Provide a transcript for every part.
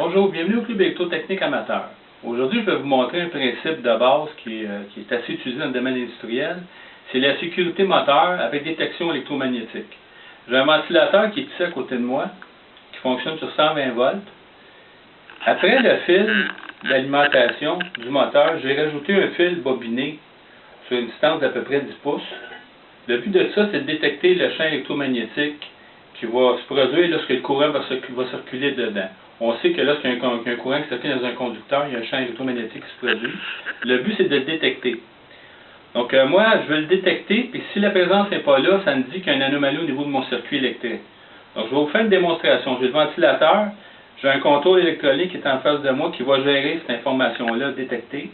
Bonjour, bienvenue au Club électrotechnique amateur. Aujourd'hui, je vais vous montrer un principe de base qui est assez utilisé dans le domaine industriel. C'est la sécurité moteur avec détection électromagnétique. J'ai un ventilateur qui est ici à côté de moi, qui fonctionne sur 120 volts. Après le fil d'alimentation du moteur, j'ai rajouté un fil bobiné sur une distance d'à peu près 10 pouces. Le but de ça, c'est de détecter le champ électromagnétique qui va se produire lorsque le courant va circuler dedans. On sait que lorsqu'il y a un courant qui circule dans un conducteur, il y a un champ électromagnétique qui se produit. Le but, c'est de le détecter. Donc, moi, je vais le détecter, puis si la présence n'est pas là, ça me dit qu'il y a une anomalie au niveau de mon circuit électrique. Donc, je vais vous faire une démonstration. J'ai le ventilateur, j'ai un contrôle électronique qui est en face de moi qui va gérer cette information-là détectée.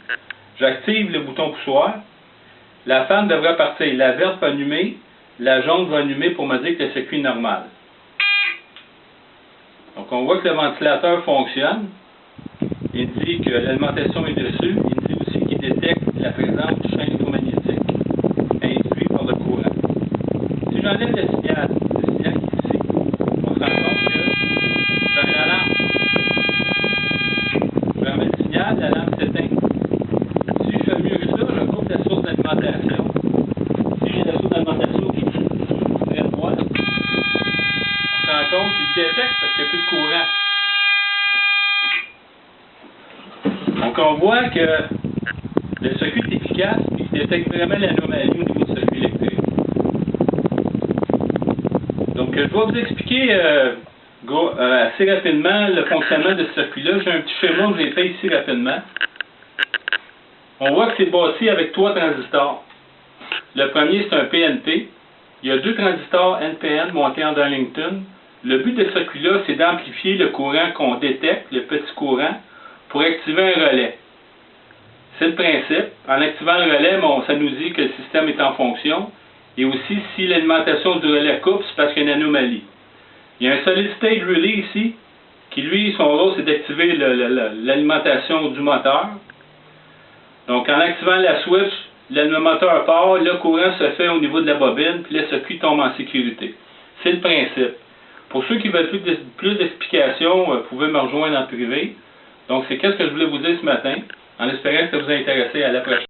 J'active le bouton poussoir. La fan devrait partir. La verte va allumer, la jaune va allumer pour me dire que le circuit est normal. Donc, on voit que le ventilateur fonctionne. Il dit que l'alimentation est dessus. Il dit aussi qu'il détecte la présence du champ électromagnétique induit par le courant. Si j'enlève le signal qui est ici, on se rend compte que j'ai une alarme. Je remets le signal, la lampe s'éteint. Si je fais mieux que ça, je coupe la source d'alimentation. Si j'ai la source d'alimentation qui est très droite, on se rend compte qu'il détecte parce qu'il n'y a plus de courant. Donc on voit que le circuit est efficace et qu'il détecte vraiment l'anomalie au niveau du circuit électrique. Donc je vais vous expliquer assez rapidement le fonctionnement de ce circuit-là. J'ai un petit schéma que j'ai fait ici rapidement. On voit que c'est bâti avec 3 transistors. Le premier, c'est un PNP. Il y a 2 transistors NPN montés en Darlington. Le but de ce circuit-là, c'est d'amplifier le courant qu'on détecte, le petit courant, pour activer un relais. C'est le principe. En activant le relais, ça nous dit que le système est en fonction. Et aussi, si l'alimentation du relais coupe, c'est parce qu'il y a une anomalie. Il y a un solid state relay ici, qui lui, son rôle, c'est d'activer l'alimentation du moteur. Donc, en activant la switch, le moteur part, le courant se fait au niveau de la bobine, puis le circuit tombe en sécurité. C'est le principe. Pour ceux qui veulent plus d'explications, vous pouvez me rejoindre en privé. Donc, c'est ce que je voulais vous dire ce matin, en espérant que ça vous a intéressé. À la prochaine.